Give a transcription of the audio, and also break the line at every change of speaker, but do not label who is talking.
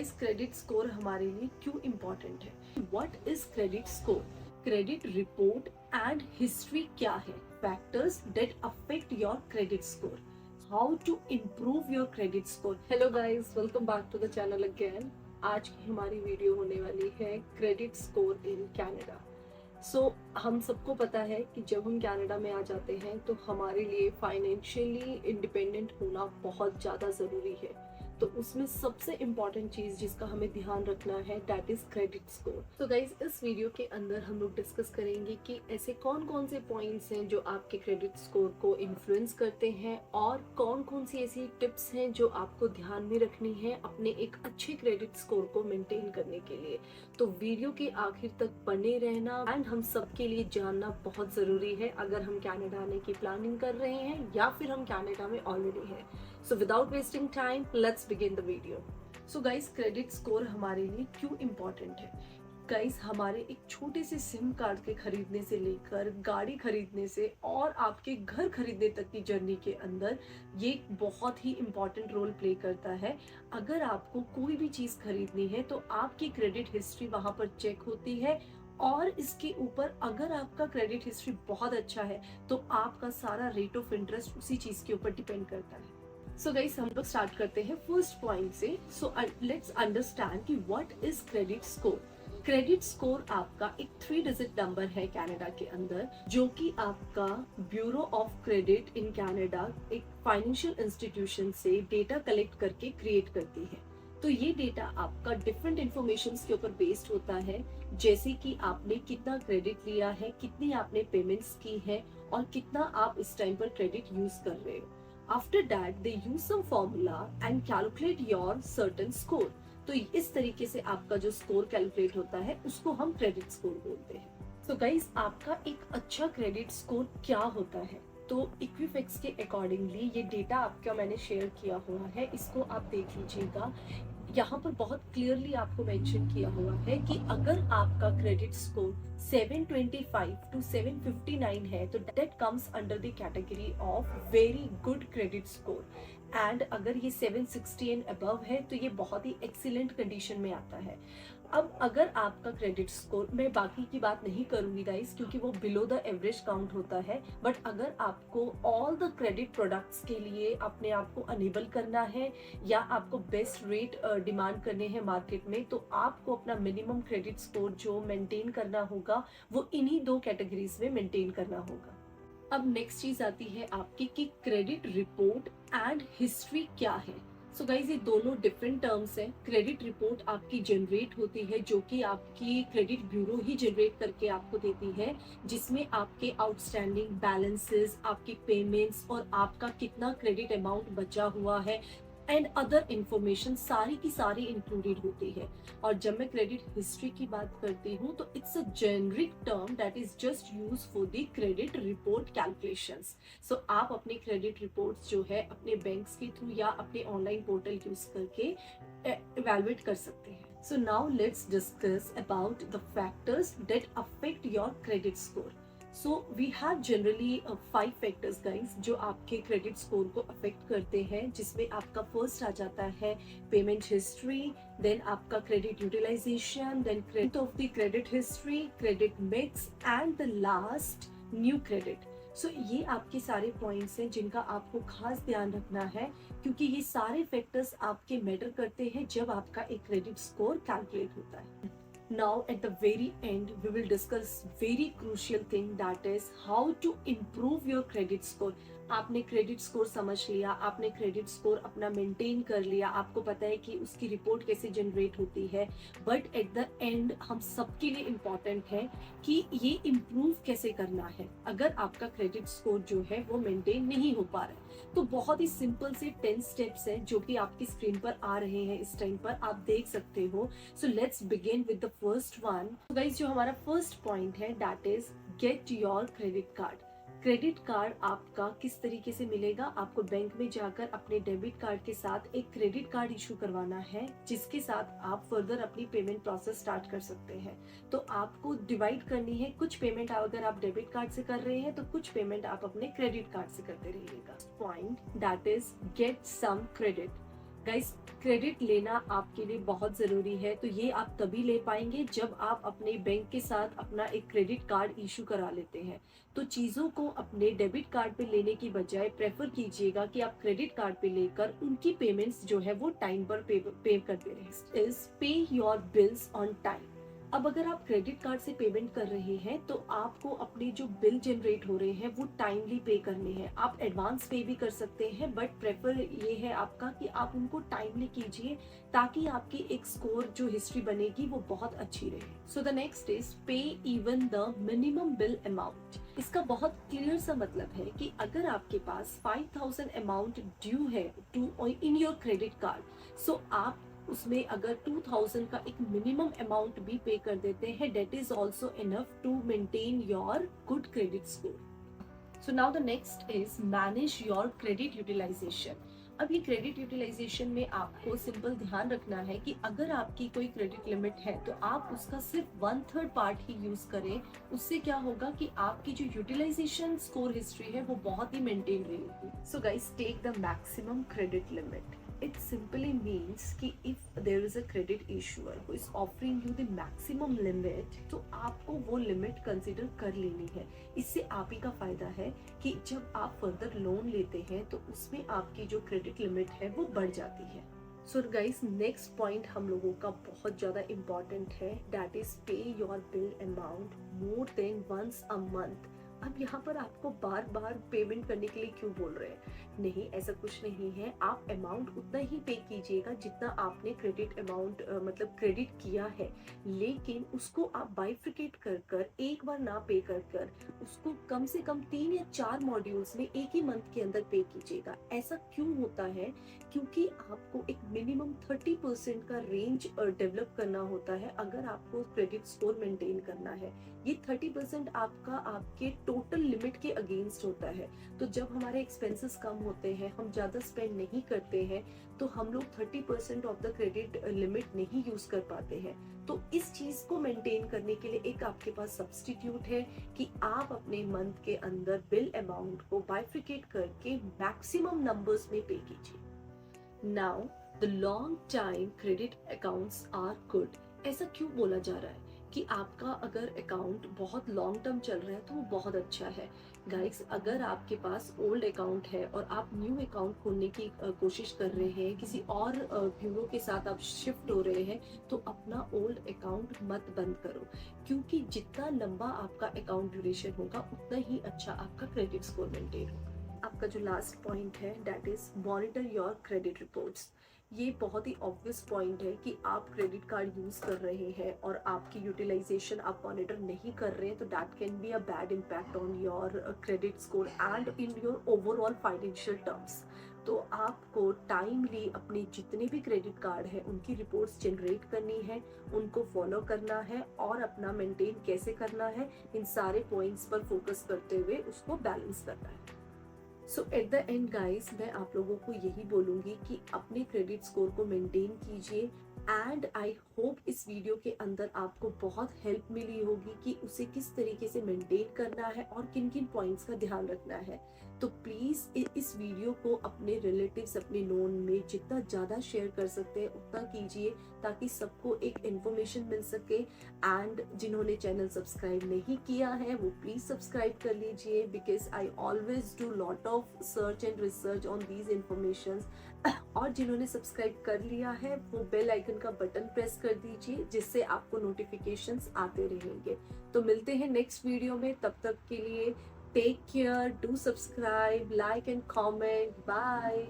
Guys, credit score हमारे लिए क्यों इम्पोर्टेंट है? What is credit score? Credit report and history क्या है? Factors that affect your credit score. How to improve your credit score. Hello guys, welcome back to the channel again. आज की हमारी video होने वाली है क्रेडिट स्कोर इन कनाडा. हम सबको पता है कि जब हम कनाडा में आ जाते हैं तो हमारे लिए फाइनेंशियली इंडिपेंडेंट होना बहुत ज़्यादा ज़रूरी है. तो उसमें सबसे इम्पॉर्टेंट चीज़ जिसका हमें ध्यान रखना है दैट इज़ क्रेडिट स्कोर. तो गाइज, इस वीडियो के अंदर हम लोग डिस्कस करेंगे कि ऐसे कौन कौन से पॉइंट्स हैं जो आपके क्रेडिट स्कोर को इन्फ्लुएंस करते हैं और कौन कौन सी ऐसी टिप्स हैं जो आपको ध्यान में रखनी है अपने एक अच्छे क्रेडिट स्कोर को मेंटेन करने के लिए. तो वीडियो के आखिर तक बने रहना एंड हम सबके लिए जानना बहुत ज़रूरी है अगर हम कनाडा आने की प्लानिंग कर रहे हैं या फिर हम कनाडा में ऑलरेडी हैं. So without wasting time, let's begin the video. So guys, credit score हमारे लिए क्यों इम्पोर्टेंट है? गाइस, हमारे एक छोटे से सिम कार्ड के खरीदने से लेकर गाड़ी खरीदने से और आपके घर खरीदने तक की जर्नी के अंदर ये बहुत ही इम्पोर्टेंट रोल प्ले करता है. अगर आपको कोई भी चीज़ खरीदनी है तो आपकी क्रेडिट हिस्ट्री वहाँ पर चेक होती है और इसके ऊपर अगर आपका क्रेडिट हिस्ट्री बहुत अच्छा है तो आपका सारा रेट ऑफ इंटरेस्ट उसी चीज़ के ऊपर डिपेंड करता है. सो गाइस, हम लोग स्टार्ट करते हैं फर्स्ट पॉइंट से. सो लेट्स अंडरस्टैंड कि what is credit score. Credit score आपका एक 3 डिजिट नंबर है कनाडा के अंदर, जो कि आपका bureau of credit in Canada एक फाइनेंशियल इंस्टीट्यूशन से डेटा कलेक्ट करके क्रिएट करती है. तो ये डेटा आपका डिफरेंट इंफॉर्मेशन के ऊपर बेस्ड होता है, जैसे कि आपने कितना क्रेडिट लिया है, कितनी आपने पेमेंट्स की है और कितना आप इस टाइम पर क्रेडिट यूज कर रहे हो. After that, they use some formula and calculate your certain score. तो इस तरीके से आपका जो स्कोर कैलकुलेट होता है उसको हम क्रेडिट स्कोर बोलते हैं. तो गाइस, आपका एक अच्छा क्रेडिट स्कोर क्या होता है? तो इक्विफैक्स के अकॉर्डिंगली ये डेटा आपका मैंने शेयर किया हुआ है, इसको आप देख लीजिएगा. यहाँ पर बहुत क्लियरली आपको मेंशन किया हुआ है कि अगर आपका क्रेडिट स्कोर 725 टू 759 है तो that comes under the category of very good credit score. And अगर ये 760 एंड अबव है तो ये बहुत ही एक्सीलेंट कंडीशन में आता है. अब अगर आपका क्रेडिट स्कोर, मैं बाकी की बात नहीं करूंगी गाइस क्योंकि वो बिलो द एवरेज काउंट होता है, बट अगर आपको ऑल द क्रेडिट प्रोडक्ट्स के लिए अपने आप को अनेबल करना है या आपको बेस्ट रेट डिमांड करने हैं मार्केट में, तो आपको अपना मिनिमम क्रेडिट स्कोर जो मेंटेन करना होगा वो इन्हीं 2 कैटेगरीज में मेंटेन करना होगा. अब नेक्स्ट चीज आती है आपकी कि क्रेडिट रिपोर्ट एंड हिस्ट्री क्या है. सो गाइज, ये दोनों डिफरेंट टर्म्स हैं. क्रेडिट रिपोर्ट आपकी जनरेट होती है जो कि आपकी क्रेडिट ब्यूरो ही जनरेट करके आपको देती है, जिसमें आपके आउटस्टैंडिंग बैलेंसेस, आपके पेमेंट्स और आपका कितना क्रेडिट अमाउंट बचा हुआ है एंड अदर इंफॉर्मेशन सारी की सारी इंक्लूडेड होती है. और जब मैं क्रेडिट हिस्ट्री की बात करती हूँ तो it's a generic term that is just use for the credit report calculations. So आप अपने क्रेडिट रिपोर्ट्स जो है अपने बैंक्स के थ्रू या अपने ऑनलाइन पोर्टल यूज करके इवैल्यूएट कर सकते हैं. So now let's discuss about the factors that affect your credit score. So we have generally 5 factors guys जो आपके क्रेडिट स्कोर को अफेक्ट करते हैं, जिसमें आपका फर्स्ट आ जाता है पेमेंट हिस्ट्री, देन आपका credit utilization, then credit of the credit history, credit mix and the last new credit. So ये आपके सारे पॉइंट्स हैं जिनका आपको खास ध्यान रखना है क्योंकि ये सारे फैक्टर्स आपके मैटर करते हैं जब आपका एक क्रेडिट स्कोर कैलकुलेट होता है. Now at the very end we will discuss very crucial thing, that is how to improve your credit score. आपने क्रेडिट स्कोर समझ लिया, आपने क्रेडिट स्कोर अपना मेंटेन कर लिया, आपको पता है कि उसकी रिपोर्ट कैसे जनरेट होती है, बट एट द एंड हम सबके लिए इम्पोर्टेंट है कि ये इम्प्रूव कैसे करना है अगर आपका क्रेडिट स्कोर जो है वो मेंटेन नहीं हो पा रहा है. तो बहुत ही सिंपल से 10 स्टेप्स हैं जो कि आपकी स्क्रीन पर आ रहे हैं, इस टाइम पर आप देख सकते हो. So let's begin with the first one. Guys, जो हमारा फर्स्ट पॉइंट है that is get your credit card. Credit card आपका किस तरीके से मिलेगा? आपको बैंक में जाकर अपने डेबिट कार्ड के साथ एक क्रेडिट कार्ड इशू करवाना है, जिसके साथ आप फर्दर अपनी पेमेंट प्रोसेस स्टार्ट कर सकते हैं. तो आपको डिवाइड करनी है, कुछ पेमेंट अगर आप डेबिट कार्ड से कर रहे हैं तो कुछ पेमेंट आप अपने क्रेडिट कार्ड से करते रहिएगा. Point that is get some credit. Guys, credit लेना आपके लिए बहुत ज़रूरी है, तो ये आप तभी ले पाएंगे जब आप अपने बैंक के साथ अपना एक क्रेडिट कार्ड इशू करा लेते हैं। तो चीज़ों को अपने डेबिट कार्ड पे लेने की बजाय प्रेफर कीजिएगा कि आप क्रेडिट कार्ड पे लेकर उनकी पेमेंट्स जो है वो टाइम पर पे करते रहें। Is pay your bills on time. अब अगर आप क्रेडिट कार्ड से पेमेंट कर रहे हैं तो आपको अपने जो बिल जनरेट हो रहे हैं वो टाइमली पे करने हैं। आप एडवांस पे भी कर सकते हैं, बट प्रेफर ये है आपका कि आप उनको टाइमली कीजिए, ताकि आपकी एक स्कोर जो हिस्ट्री बनेगी वो बहुत अच्छी रहे। So the next is pay even the minimum bill amount. इसका बहुत क्लियर सा मतलब है कि अगर आपके पास 5000 अमाउंट ड्यू है to in your credit card, so आप उसमें अगर 2000 का एक मिनिमम अमाउंट भी पे कर देते हैं, that is also enough to maintain your good credit score. So now the next is manage your credit utilization. अब ये क्रेडिट यूटिलाइजेशन में आपको सिंपल ध्यान रखना है कि अगर आपकी कोई क्रेडिट लिमिट है तो आप उसका सिर्फ 1/3 पार्ट ही यूज करें। उससे क्या होगा कि आपकी जो यूटिलाइजेशन स्कोर हिस्ट्री है वो बहुत ही मेंटेन रहेगी। So guys, take the maximum credit limit. It simply means कि if there is a credit issuer who is offering you the maximum limit, तो आपको वो लिमिट कंसिडर कर लेनी है। इससे आप ही का फायदा है कि जब आप फर्दर लोन लेते हैं तो उसमें आपकी जो क्रेडिट लिमिट है वो बढ़ जाती है। सो गाइस, नेक्स्ट पॉइंट हम लोगों का बहुत ज़्यादा इम्पॉर्टेंट है, that is pay your bill amount more than once a month. अब यहाँ पर आपको बार बार पेमेंट करने के लिए क्यों बोल रहे हैं? नहीं, ऐसा कुछ नहीं है। आप अमाउंट उतना ही पे कीजिएगा जितना आपने क्रेडिट अमाउंट मतलब क्रेडिट किया है, लेकिन उसको आप बाइफ्रिकेट कर कर एक बार ना पे कर कर उसको कम से कम 3 या 4 मॉड्यूल्स में एक ही मंथ के अंदर पे कीजिएगा। ऐसा क्यों होता है? क्योंकि आपको एक मिनिमम 30% का रेंज डेवलप करना होता है अगर आपको क्रेडिट स्कोर मेंटेन करना है। ये 30% आपका आपके टोटल लिमिट के अगेंस्ट होता है। तो जब हमारे एक्सपेंसेस कम होते हैं, हम ज़्यादा स्पेंड नहीं करते हैं, तो हम लोग 30% ऑफ द क्रेडिट लिमिट नहीं यूज कर पाते हैं। तो इस चीज को मेंटेन करने के लिए एक आपके पास सब्स्टिट्यूट है कि आप अपने मंथ के अंदर बिल अमाउंट को बाइफ्रिकेट करके मैक्सिमम नंबर्स में पे कीजिए। Now the long time credit accounts are good. ऐसा क्यों बोला जा रहा है कि आपका अगर अकाउंट बहुत लॉन्ग टर्म चल रहा है तो वो बहुत अच्छा है? गाइस, अगर आपके पास ओल्ड अकाउंट है और आप न्यू अकाउंट खोलने की कोशिश कर रहे हैं, किसी और ब्यूरो के साथ आप शिफ्ट हो रहे हैं, तो अपना ओल्ड अकाउंट मत बंद करो, क्योंकि जितना लंबा आपका अकाउंट ड्यूरेशन होगा उतना ही अच्छा आपका क्रेडिट स्कोर मेंटेन होगा। आपका जो लास्ट पॉइंट है, that is monitor your credit reports. ये बहुत ही ऑब्वियस पॉइंट है कि आप क्रेडिट कार्ड यूज कर रहे हैं और आपकी यूटिलाइजेशन आप मॉनिटर नहीं कर रहे हैं, तो that can be a bad impact on your credit score and in your overall financial terms. तो आपको टाइमली अपने जितने भी क्रेडिट कार्ड है उनकी रिपोर्ट्स जनरेट करनी है, उनको फॉलो करना है और अपना मेंटेन कैसे करना है, इन सारे पॉइंट्स पर फोकस करते हुए उसको बैलेंस करना है। सो एट द एंड गाइस, मैं आप लोगों को यही बोलूंगी कि अपने क्रेडिट स्कोर को मेंटेन कीजिए। एंड आई होप इस वीडियो के अंदर आपको बहुत हेल्प मिली होगी कि उसे किस तरीके से मेंटेन करना है और किन किन पॉइंट्स का ध्यान रखना है। तो प्लीज इस वीडियो को अपने रिलेटिव्स, अपने नोन में जितना ज्यादा शेयर कर सकते हैं उतना कीजिए, ताकि सबको एक इन्फॉर्मेशन मिल सके। एंड जिन्होंने चैनल सब्सक्राइब नहीं किया है वो प्लीज सब्सक्राइब कर लीजिए, because I always do lot of search and research on these information. और जिन्होंने सब्सक्राइब कर लिया है वो बेल आइकन का बटन प्रेस कर दीजिए, जिससे आपको नोटिफिकेशंस आते रहेंगे। तो मिलते हैं नेक्स्ट वीडियो में, तब तक के लिए take care, do subscribe, like and comment, bye.